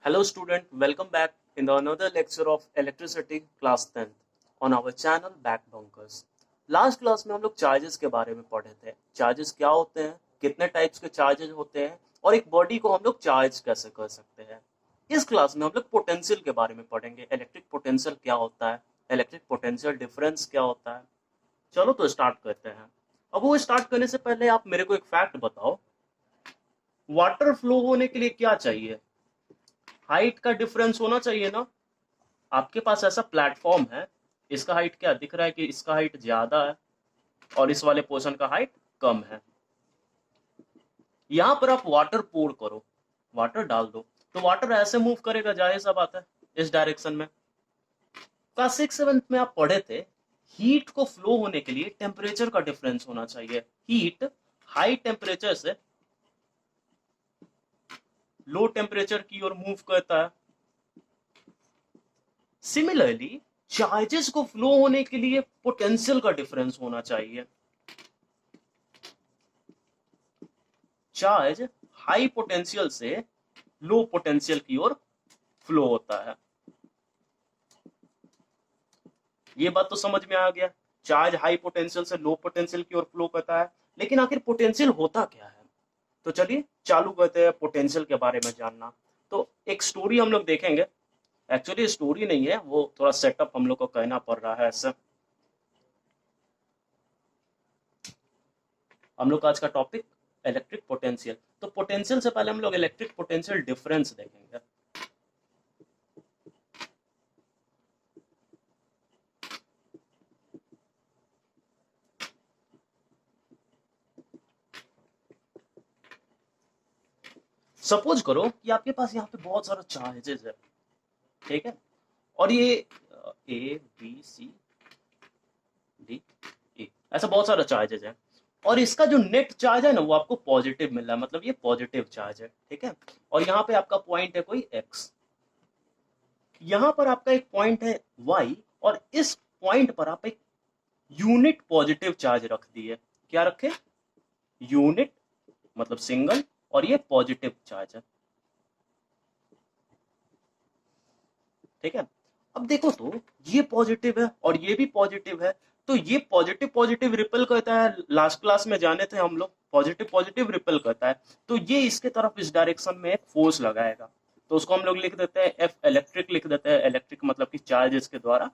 Hello student, welcome back in the another lecture of electricity class 10th on our channel Back Bunkers. Last class में हम लोग charges के बारे में पढ़े थे। चार्जेस क्या होते हैं, कितने टाइप्स के चार्जेस होते हैं और एक बॉडी को हम लोग चार्ज कैसे कर सकते हैं। इस क्लास में हम लोग पोटेंशियल के बारे में पढ़ेंगे। इलेक्ट्रिक पोटेंशियल क्या होता है, इलेक्ट्रिक पोटेंशियल डिफरेंस क्या होता है। चलो तो स्टार्ट करते हैं। अब वो स्टार्ट करने से पहले आप मेरे को एक फैक्ट बताओ, वाटर फ्लो होने के लिए क्या चाहिए? हाइट का डिफरेंस होना चाहिए ना। आपके पास ऐसा प्लेटफॉर्म है, इसका हाइट क्या दिख रहा है कि इसका हाइट ज्यादा है और इस वाले पोर्शन का हाइट कम है। यहां पर आप वाटर पोर करो, वाटर डाल दो तो वाटर ऐसे मूव करेगा, जाहिर सा बात है इस डायरेक्शन में। क्लास 6-7 में आप पढ़े थे, हीट को फ्लो होने के लिए टेम्परेचर का डिफरेंस होना चाहिए। हीट हाई टेम्परेचर से लो टेम्परेचर की ओर मूव करता है। सिमिलरली चार्जेस को फ्लो होने के लिए पोटेंशियल का डिफरेंस होना चाहिए। चार्ज हाई पोटेंशियल से लो पोटेंशियल की ओर फ्लो होता है। ये बात तो समझ में आ गया, चार्ज हाई पोटेंशियल से लो पोटेंशियल की ओर फ्लो करता है। लेकिन आखिर पोटेंशियल होता क्या है? तो चलिए चालू करते हैं पोटेंशियल के बारे में जानना। तो एक स्टोरी हम लोग देखेंगे। एक्चुअली स्टोरी नहीं है, वो थोड़ा सेटअप हम लोग को कहना पड़ रहा है ऐसा। हम लोग का आज का टॉपिक इलेक्ट्रिक पोटेंशियल। तो पोटेंशियल से पहले हम लोग इलेक्ट्रिक पोटेंशियल डिफरेंस देखेंगे। सपोज करो कि आपके पास यहाँ पे बहुत सारा चार्जेस है, ठीक है, और ये A B C D A ऐसा बहुत सारा चार्जेस है और इसका जो नेट चार्ज है ना वो आपको पॉजिटिव मिल रहा है, मतलब ये पॉजिटिव चार्ज है, ठीक है। और यहाँ पे आपका पॉइंट है कोई एक्स, यहाँ पर आपका एक पॉइंट है वाई और इस पॉइंट पर आप एक यूनिट पॉजिटिव चार्ज रख दिए। क्या रखे? यूनिट मतलब सिंगल, और ये पॉजिटिव चार्ज है, ठीक है। अब देखो तो ये पॉजिटिव है और ये भी पॉजिटिव है, तो ये पॉजिटिव पॉजिटिव रिपेल करता है। लास्ट क्लास में जाने थे हम लोग, पॉजिटिव पॉजिटिव रिपेल करता है, तो ये इसके तरफ इस डायरेक्शन में एक फोर्स लगाएगा। तो उसको हम लोग लिख देते हैं एफ इलेक्ट्रिक, लिख देते हैं इलेक्ट्रिक मतलब कि चार्ज इसके द्वारा,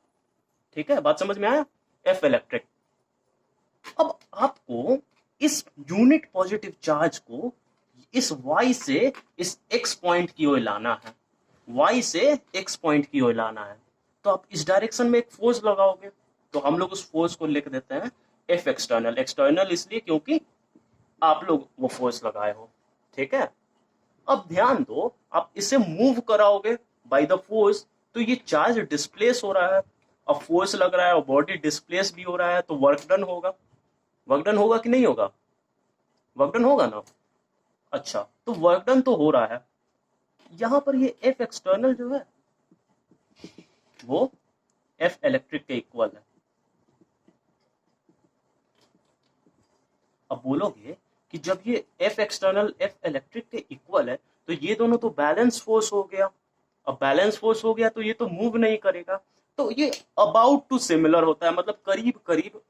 ठीक है। बात समझ में आया? F electric. अब आपको इस यूनिट पॉजिटिव चार्ज को इस y से इस x पॉइंट की ओर लाना है, y से x पॉइंट की ओर लाना है। तो आप इस डायरेक्शन में एक फोर्स लगाओगे, तो हम लोग उस फोर्स को लिख देते हैं F एक्सटर्नल। एक्सटर्नल इसलिए क्योंकि आप लोग वो फोर्स लगाए हो, ठीक है। अब ध्यान दो, आप इसे मूव कराओगे बाय द फोर्स, तो ये चार्ज डिस्प्लेस हो रहा है। अब फोर्स लग रहा है और बॉडी डिस्प्लेस भी हो रहा है, तो वर्क डन होगा। वर्क डन होगा कि नहीं होगा? वर्क डन होगा ना। अच्छा, तो वर्क डन तो हो रहा है। यहां पर ये एफ एक्सटर्नल जो है वो एफ इलेक्ट्रिक के इक्वल है। अब बोलोगे कि जब ये एफ एक्सटर्नल एफ इलेक्ट्रिक के इक्वल है तो ये दोनों तो बैलेंस फोर्स हो गया। अब बैलेंस फोर्स हो गया तो ये तो मूव नहीं करेगा, तो ये अबाउट टू सिमिलर होता है, मतलब करीब करीब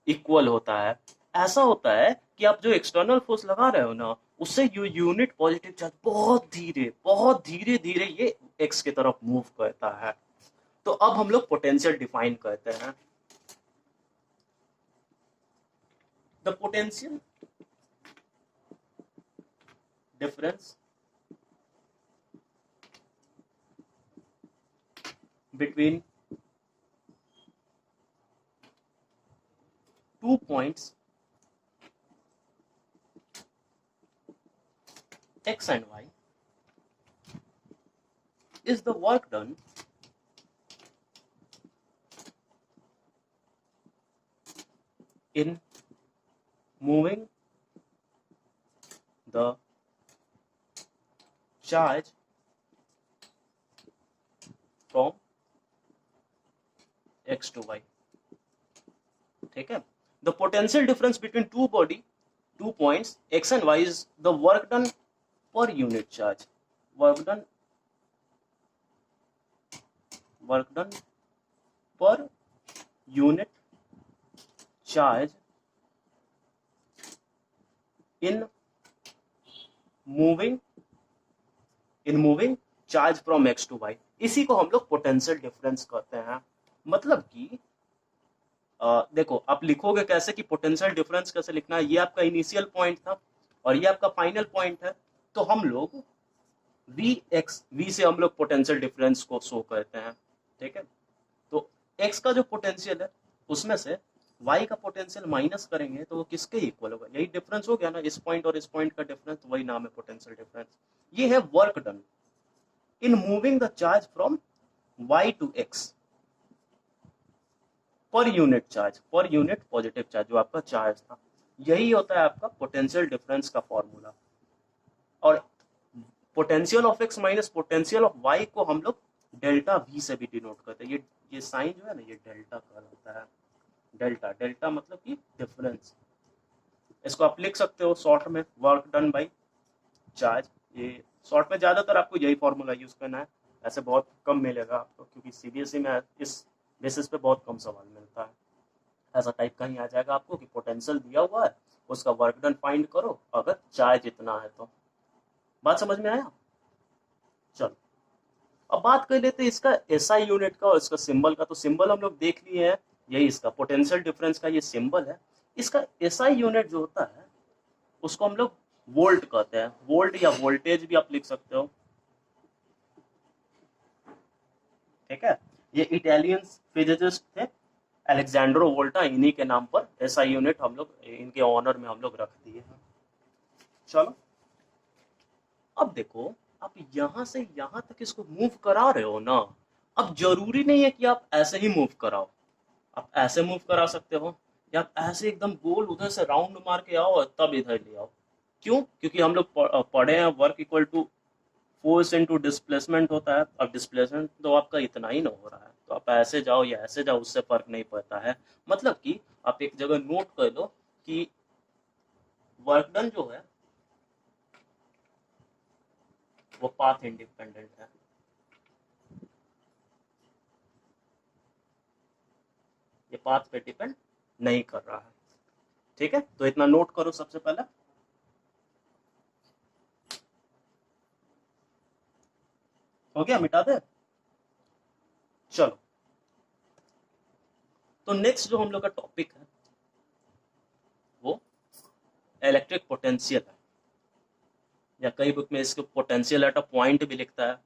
इक्वल होता है। ऐसा होता है कि आप जो एक्सटर्नल फोर्स लगा रहे हो ना, उससे यूनिट पॉजिटिव चार्ज बहुत धीरे धीरे ये एक्स की तरफ मूव करता है। तो अब हम लोग पोटेंशियल डिफाइन करते हैं। The potential difference between two points x and y is the work done in moving the charge from x to y, ठीक है। The potential difference between two points x and y is the work done per unit charge, work done work done per unit charge in moving charge from X to Y. इसी को हम लोग potential difference कहते हैं। मतलब कि देखो आप लिखोगे कैसे कि पोटेंशियल डिफरेंस कैसे लिखना है। ये आपका इनिशियल पॉइंट था और ये आपका फाइनल पॉइंट है, तो हम लोग वी से हम लोग पोटेंशियल डिफरेंस को शो करते हैं। ठीक है, तो एक्स का जो पोटेंशियल है उसमें से वाई का पोटेंशियल माइनस करेंगे तो वो किसके इक्वल होगा, यही डिफरेंस हो गया ना, इस पॉइंट और इस पॉइंट का डिफरेंस, वही नाम है पोटेंशियल डिफरेंस। ये है work done in moving the charge from Y to X per unit charge, per unit positive charge जो आपका चार्ज था, यही होता है आपका पोटेंशियल डिफरेंस का फॉर्मूला। और potential of X minus potential of Y को हम लोग डेल्टा वी से भी डिनोट करते हैं। ये साइन जो है ना, ये डेल्टा कहलाता है। डेल्टा, डेल्टा मतलब कि डिफरेंस। इसको आप लिख सकते हो शॉर्ट में वर्क डन बाई चार्ज। ये शॉर्ट में ज्यादातर आपको यही फॉर्मूला यूज करना है, ऐसे बहुत कम मिलेगा आपको, क्योंकि सीबीएसई में इस बेसिस पे बहुत कम सवाल मिलता है। ऐसा टाइप का ही आ जाएगा आपको कि पोटेंशियल दिया हुआ है, उसका वर्क डन फाइंड करो अगर चार्ज इतना है तो। बात समझ में आया? चलो अब बात कर लेते हैं इसका एसआई यूनिट का और इसका सिंबल का। तो सिंबल हम लोग देख लिए हैं, यही इसका पोटेंशियल डिफरेंस का ये सिंबल है। इसका एसआई यूनिट जो होता है उसको हम लोग वोल्ट कहते हैं। वोल्ट या वोल्टेज भी आप लिख सकते हो। ठीक है, ये इटालियन फिजिसिस्ट थे अलेक्जेंड्रो वोल्टा, इन्हीं के नाम पर एसआई यूनिट हम लोग इनके ऑनर में हम लोग रख दिए हैं। चलो अब देखो, आप यहां से यहां तक इसको मूव करा रहे हो ना, अब जरूरी नहीं है कि आप ऐसे ही मूव कराओ। आप ऐसे मूव करा सकते हो, या आप ऐसे एकदम गोल उधर से राउंड मार के आओ और तब इधर ले आओ। क्यों? क्योंकि हम लोग पढ़े हैं work equal to force into displacement होता है। अब डिस्प्लेसमेंट तो आपका इतना ही ना हो रहा है, तो आप ऐसे जाओ या ऐसे जाओ, उससे फर्क नहीं पड़ता है। मतलब कि आप एक जगह नोट कर लो कि वर्क डन जो है वो पाथ इंडिपेंडेंट है। ये पाथ पे डिपेंड नहीं कर रहा है। ठीक है, तो इतना नोट करो सबसे पहले। हो गया, मिटा दे। चलो, तो नेक्स्ट जो हम लोग का टॉपिक है वो इलेक्ट्रिक पोटेंशियल है, या कई बुक में इसको पोटेंशियल एट अ पॉइंट भी लिखता है।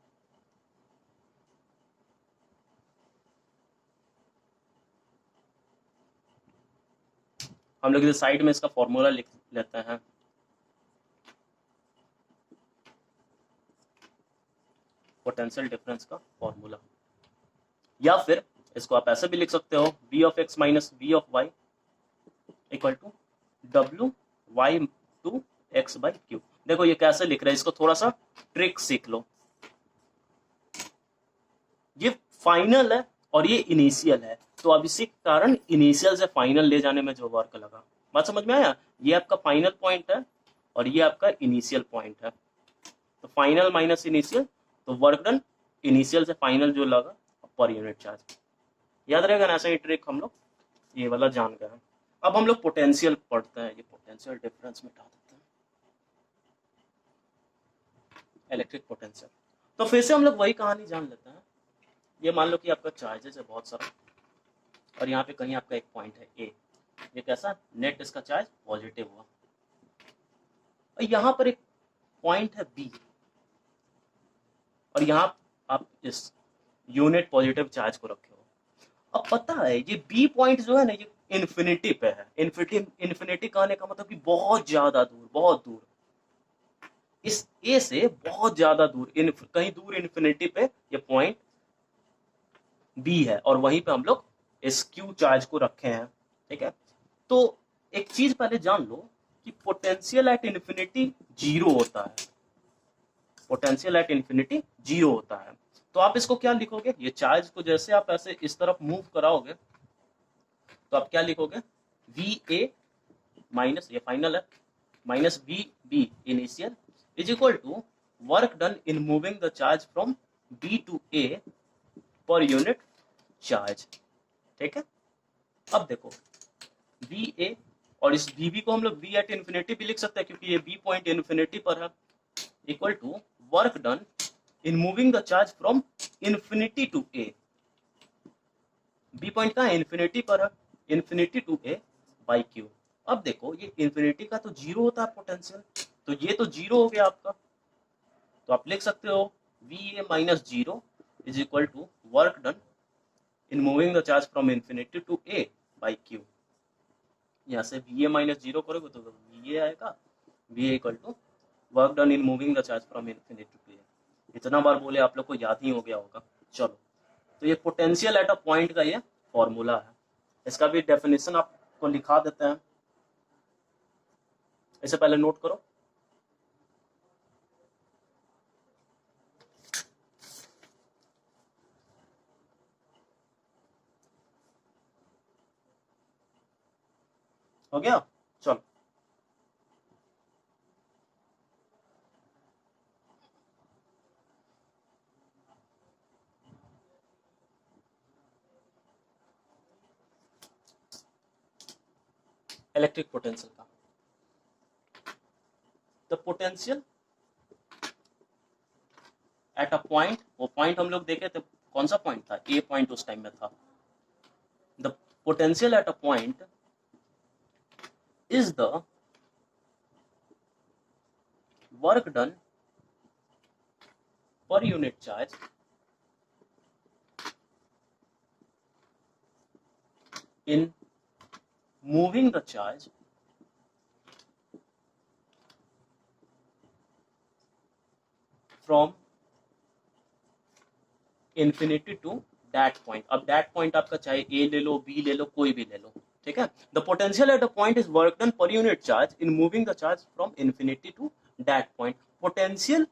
हम लोग इधर साइड में इसका फॉर्मूला लिख लेते हैं। पोटेंशियल डिफरेंस का फॉर्मूला, या फिर इसको आप ऐसे भी लिख सकते हो, v of X minus v of Y equal to W Y to X by Q. देखो ये कैसे लिख रहे हैं, इसको थोड़ा सा ट्रिक सीख लो। ये फाइनल है और ये इनिशियल है, तो अब इसी कारण इनिशियल से फाइनल ले जाने में जो वर्क लगा। बात समझ में आया? ये आपका फाइनल पॉइंट है और ये आपका इनिशियल पॉइंट है, तो फाइनल माइनस इनिशियल, तो वर्क डन इनिशियल से फाइनल जो लगा पर यूनिट चार्ज। याद रहेगा ना, ऐसा ही ट्रिक हम लोग ये वाला जान गए हैं। अब हम लोग पोटेंशियल पढ़ते हैं, ये पोटेंशियल डिफरेंस मिटा देते हैं, इलेक्ट्रिक पोटेंशियल। तो फिर से हम लोग वही कहानी जान लेते हैं। ये मान लो कि आपका चार्जेस है बहुत सारा, और यहाँ पे कहीं आपका एक पॉइंट है ए। ये कैसा नेट इसका चार्ज पॉजिटिव हुआ, और यहाँ पर एक पॉइंट है बी, और यहाँ आप इस यूनिट पॉजिटिव चार्ज को रखे हो। अब पता है ये बी पॉइंट जो है ना, ये इन्फिनिटी पे है। इन्फिनिटी कहने का मतलब कि बहुत ज्यादा दूर, बहुत दूर, इस ए से बहुत ज्यादा दूर, कहीं दूर इन्फिनिटी पे ये पॉइंट बी है, और वहीं पे हम लोग इस क्यू चार्ज को रखे हैं। ठीक है, तो एक चीज पहले जान लो कि पोटेंशियल एट इन्फिनिटी जीरो होता है। पोटेंशियल एट इन्फिनिटी जीरो होता है, तो आप इसको क्या लिखोगे, ये चार्ज को जैसे आप ऐसे इस तरफ मूव कराओगे तो आप क्या लिखोगे, वी ए माइनस, ये फाइनल है, minus V B initial is equal to work done in moving the charge from B to A per unit charge. ठीक है, अब देखो वी ए, और इस वी बी को हम लोग वी एट इन्फिनिटी भी लिख सकते हैं क्योंकि ये बी पॉइंट इन्फिनिटी पर है, equal to work done in moving the charge from infinity to A. B point कहाँ है? इन्फिनिटी पर है, infinity to A by Q. अब देखो ये इन्फिनिटी का तो जीरो होता है पोटेंशियल, तो ये तो जीरो हो गया आपका, तो आप लिख सकते हो V A minus zero is equal to work done in moving the charge from infinity to A by Q. यहाँ से वी ए माइनस जीरो करोगे तो वी ए आएगा, वी A equal to work done in moving the charge from infinity to A. इतना बार बोले आप लोग को याद ही हो गया होगा। चलो, तो ये पोटेंशियल एट अ पॉइंट का ये फॉर्मूला है, इसका भी डेफिनेशन आपको लिखा देते हैं, इसे पहले नोट करो। हो गया, चलो इलेक्ट्रिक पोटेंशियल का, the potential at a point, वो पॉइंट हम लोग देखे थे, कौन सा पॉइंट था? ए पॉइंट उस टाइम में था। The potential at a point is the work done per unit charge in moving the charge from infinity to that point। अब that point आपका चाहे A ले लो, B ले लो, कोई भी ले लो, ठीक है। The potential at a point is work done per unit charge in moving the charge from infinity to that point. Potential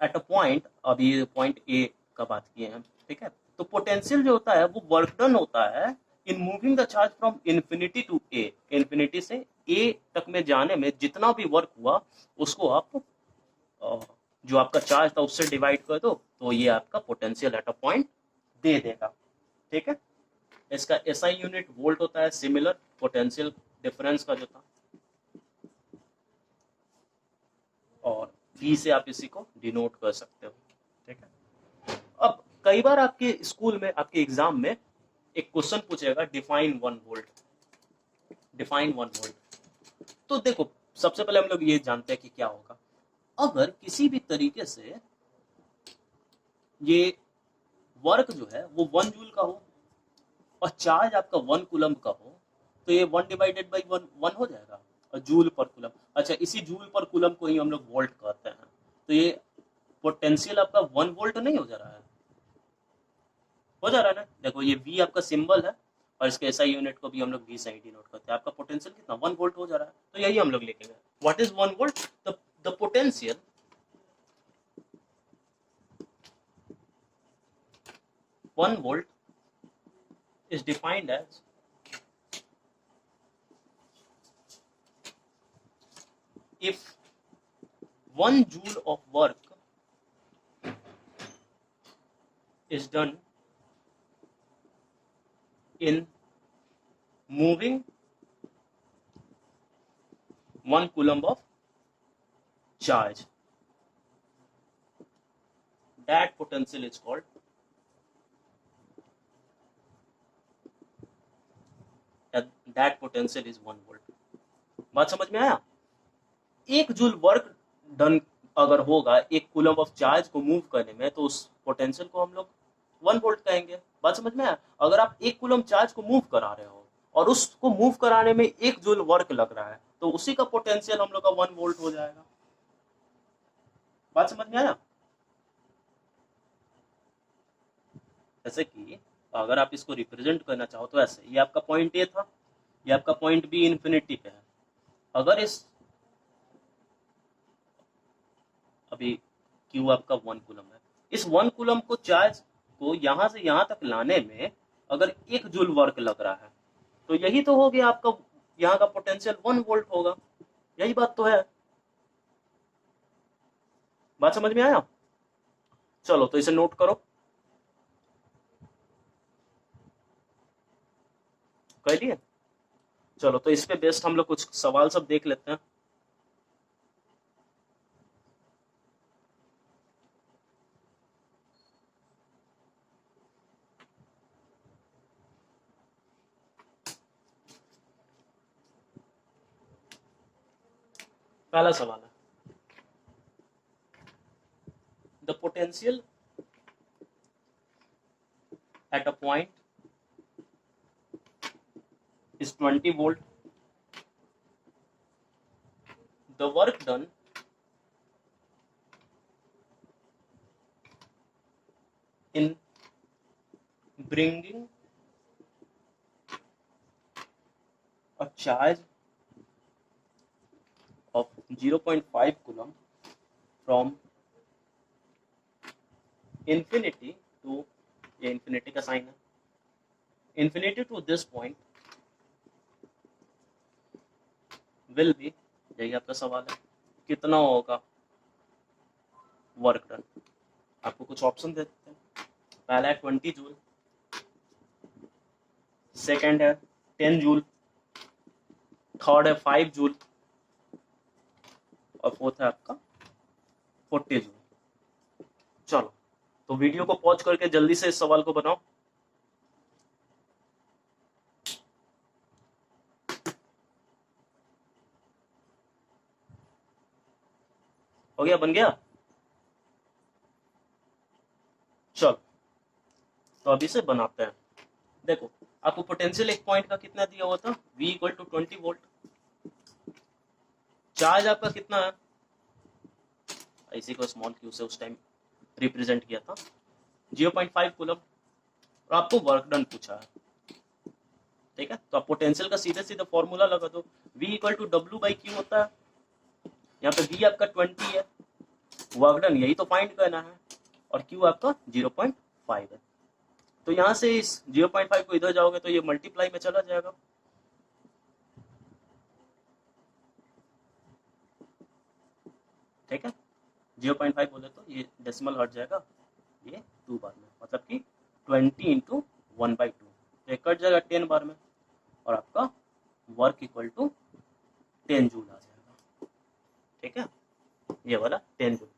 at a point, अभी पॉइंट ए का बात किए हैं, ठीक है। तो पोटेंशियल जो होता है वो वर्क डन होता है in moving the charge from infinity to A. इन्फिनिटी से ए तक में जाने में जितना भी वर्क हुआ उसको आप जो आपका चार्ज था उससे डिवाइड कर दो, तो ये आपका पोटेंशियल एट अ पॉइंट दे देगा, ठीक है। इसका एसआई यूनिट वोल्ट होता है, सिमिलर पोटेंशियल डिफरेंस का जो था, और V से आप इसी को डिनोट कर सकते हो, ठीक है। अब कई बार आपके स्कूल में, आपके एग्जाम में एक क्वेश्चन पूछेगा डिफाइन 1 वोल्ट, डिफाइन 1 वोल्ट। तो देखो सबसे पहले हम लोग ये जानते हैं कि क्या होगा अगर किसी भी तरीके से ये वर्क जो है वो 1 जूल का हो और चार्ज आपका 1 कूलम का हो, तो ये 1 डिवाइडेड बाई 1 हो जाएगा, और जूल पर कूलम। अच्छा, इसी जूल पर कूलम को ही हम लोग वोल्ट कहते हैं, तो ये पोटेंशियल आपका 1 वोल्ट नहीं हो जा रहा है? हो जा रहा है ना। देखो ये V आपका सिंबल है और इसके एसआई यूनिट को भी हम लोग V से ही डिनोट करते हैं। आपका पोटेंशियल कितना? 1 वोल्ट हो जा रहा है, तो यही हम लोग लिखेंगे। What is 1 volt? The potential one volt is defined as if 1 joule of work is done in moving 1 coulomb of charge, that potential is called that potential is 1 volt. बात समझ में आया? 1 जूल वर्क डन अगर होगा 1 coulomb of charge को move करने में, तो उस पोटेंशियल को हम लोग 1 वोल्ट कहेंगे। बात समझ में आया? अगर आप 1 कूलम चार्ज को मूव करा रहे हो और उसको मूव कराने में 1 जूल वर्क लग रहा है, तो उसी का पोटेंशियल हम लोग का 1 वोल्ट हो जाएगा। बात समझ में आया? जैसे कि अगर आप इसको रिप्रेजेंट करना चाहो तो ऐसे, ये आपका पॉइंट ए था, ये आपका पॉइंट बी इन्फिनिटी पे है। अगर इस अभी क्यू आपका 1 कूलम है, इस 1 कूलम को चार्ज को यहां से यहां तक लाने में अगर 1 जूल वर्क लग रहा है, तो यही तो हो गया आपका, यहाँ का पोटेंशियल 1 वोल्ट होगा। यही बात तो है। बात समझ में आया? चलो तो इसे नोट करो। कर लिए? चलो तो इस पे बेस्ड हम लोग कुछ सवाल सब देख लेते हैं। पहला सवाल है, the potential at a point is 20 volt. The work done in bringing a charge of 0.5 coulomb from infinity to, ये infinity का साइन है, infinity to this point will be, यही आपका सवाल है, कितना होगा वर्क डन। आपको कुछ ऑप्शन देते हैं। पहला है 20 जूल, सेकंड है 10 जूल, थर्ड है 5 जूल और फोर्थ है आपका 40 जूल। चलो तो वीडियो को पॉज करके जल्दी से इस सवाल को बनाओ। हो गया, बन गया? चलो तो अभी से बनाते हैं। देखो आपको पोटेंशियल एक पॉइंट का कितना दिया हुआ था, V equal to 20 volt. Charge आपका कितना है, इसी को स्मॉल क्यू से उस टाइम रिप्रेजेंट किया था, 0.5 कूलम, और आपको वर्क डन पूछा है। ठीक है, तो आप पोटेंशियल का सीधे सीधे फॉर्मूला लगा दो, V इक्वल टू W/Q होता है। यहाँ पे V आपका 20 है, वर्क डन यही तो फाइंड करना है, और Q आपका 0.5 है। तो यहाँ से इस 0.5 को इधर जाओगे तो ये मल्टीप्लाई में चला जाएगा। ठीक है, 0.5 बोले तो ये डेसिमल हट जाएगा, ये 2 बार में, मतलब कि 20 इंटू 1/2, तो कट जाएगा 10 बार में, और आपका वर्क इक्वल टू 10 जूल आ जाएगा। ठीक है, ये वाला 10 जूल।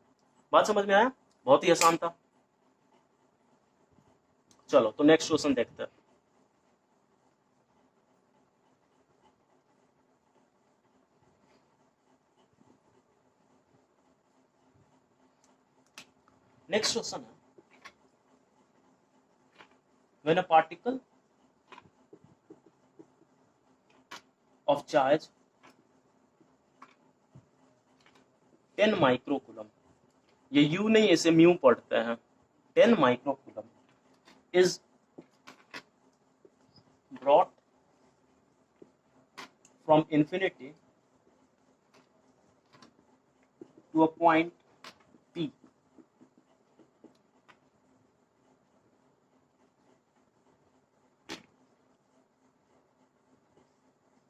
बात समझ में आया? बहुत ही आसान था। चलो तो नेक्स्ट क्वेश्चन देखते हैं। नेक्स्ट क्वेश्चन है, when a particle of charge 10 microcoulomb, ये यू नहीं इसे म्यू पढ़ते हैं, 10 microcoulomb is brought from infinity to a point P,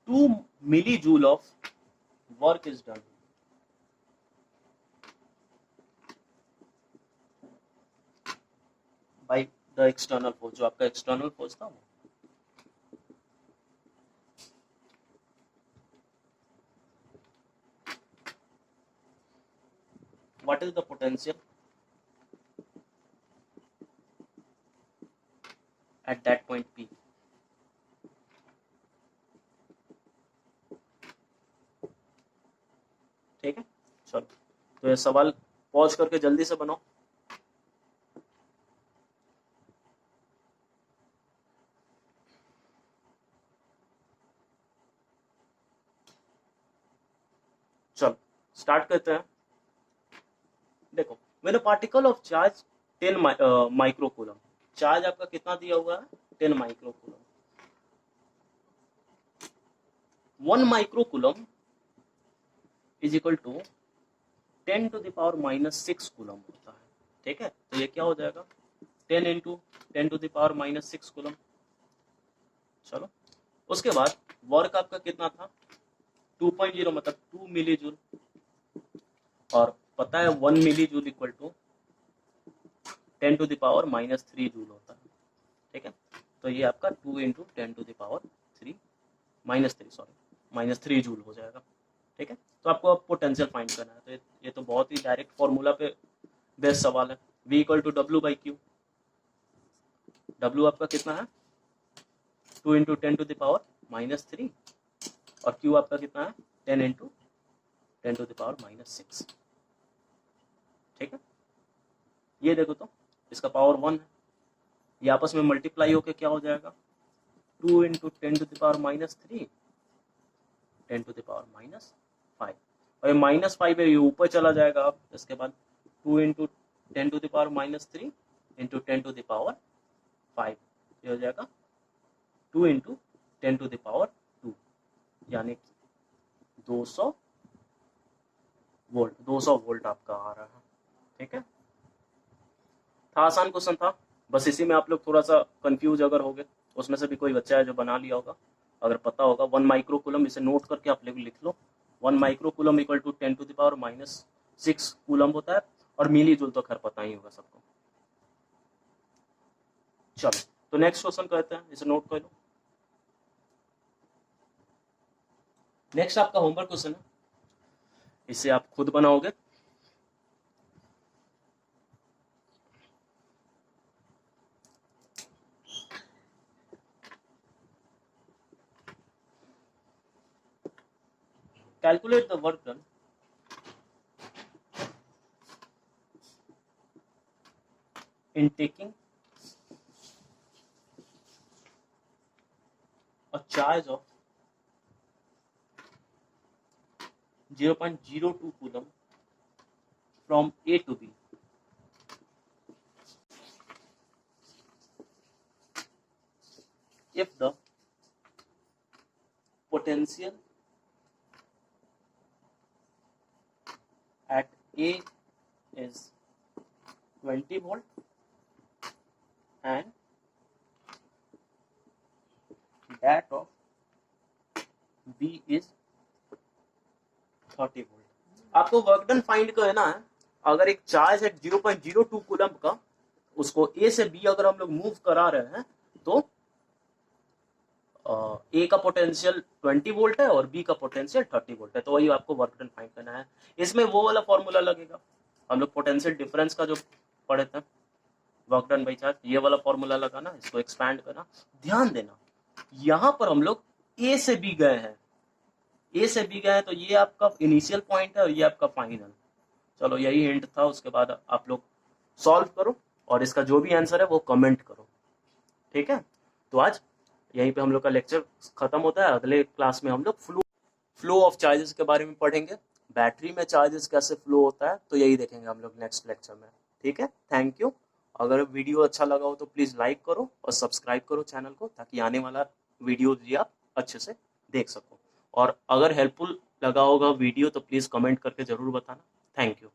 two millijoule of work is done by the external force, जो आपका एक्सटर्नल फोर्स था वो। What is the potential at that point P? ठीक है, चलो तो ये सवाल पॉज करके जल्दी से बनाओ। चलो स्टार्ट करते हैं। देखो when a particle of charge 10 microcoulomb, charge आपका कितना दिया हुआ है, 10 microcoulomb. 1 microcoulomb is equal to 10 to the power -6 coulomb होता है। ठीक है, तो ये क्या हो जाएगा, 10 into 10 to the power -6 coulomb. चलो उसके बाद वर्क आपका कितना था, 2.0 मतलब 2 मिली जूल, और पता है 1 milli joule equal to 10 to the power -3 joule होता है। ठीक है, तो ये आपका 2 into 10 to the power -3 joule हो जाएगा। ठीक है, तो आपको अब पोटेंशियल फाइंड करना है। तो ये तो बहुत ही डायरेक्ट फॉर्मूला पे बेस्ड सवाल है। V equal to W/Q। W आपका कितना है 2 × 10⁻³ और Q आपका कितना है 10 × 10⁻⁻6। ठीक है, ये देखो तो इसका पावर 1 है, ये आपस में मल्टीप्लाई होके क्या हो जाएगा 2 × 10⁻³ 10⁻5 और ये -5 है, ये ऊपर चला जाएगा। अब इसके बाद 2 × 10⁻³ × 10⁻5 ये हो जाएगा 2 × 10⁻2 यानी 200 वोल्ट आपका आ रहा है। ठीक है, था आसान क्वेश्चन था, बस इसी में आप लोग थोड़ा सा कंफ्यूज अगर हो गए, उसमें से भी कोई बच्चा है जो बना लिया होगा, अगर पता होगा 1 माइक्रोकूलम, इसे नोट करके आप लोग लिख लो। 1 माइक्रोकूलम इक्वल टू 10⁻⁻6 कूलम होता है, और मिली जूल तो खैर पता ही होगा सबको। चलो तो नेक्स्ट क्वेश्चन कहते हैं, इसे नोट कर लो। नेक्स्ट आपका होमवर्क क्वेश्चन है, इसे आप खुद बनाओगे। Calculate the work done in taking a charge of 0.02 coulomb from A to B. If the potential at A is 20 volt and that of B is 30 volt. आपको work done find करना है। अगर एक चार्ज है 0.02 coulomb का, उसको ए से B अगर हम लोग मूव करा रहे हैं, तो ए का पोटेंशियल 20 वोल्ट है और बी का पोटेंशियल 30 वोल्ट है, तो वही आपको वर्क डन फाइंड करना है। इसमें वो वाला फॉर्मूला लगेगा, हम लोग पोटेंशियल डिफरेंस का जो पढ़े थे, वर्क डन बाई चार्ज, ये वाला फॉर्मूला लगाना, इसको एक्सपैंड करना। ध्यान देना, यहां पर हम लोग ए से बी गए हैं, ए से बी गए हैं, तो ये आपका इनिशियल पॉइंट है और ये आपका फाइनल। चलो यही हिंट था, उसके बाद आप लोग सॉल्व करो और इसका जो भी आंसर है वो कमेंट करो। ठीक है, तो आज यहीं पे हम लोग का लेक्चर खत्म होता है। अगले क्लास में हम लोग फ्लो ऑफ चार्जेस के बारे में पढ़ेंगे, बैटरी में चार्जेस कैसे फ्लो होता है, तो यही देखेंगे हम लोग नेक्स्ट लेक्चर में। ठीक है, थैंक यू। अगर वीडियो अच्छा लगा हो तो प्लीज़ लाइक करो और सब्सक्राइब करो चैनल को, ताकि आने वाला वीडियो भी आप अच्छे से देख सको। और अगर हेल्पफुल लगा होगा वीडियो तो प्लीज़ कमेंट करके ज़रूर बताना। Thank you.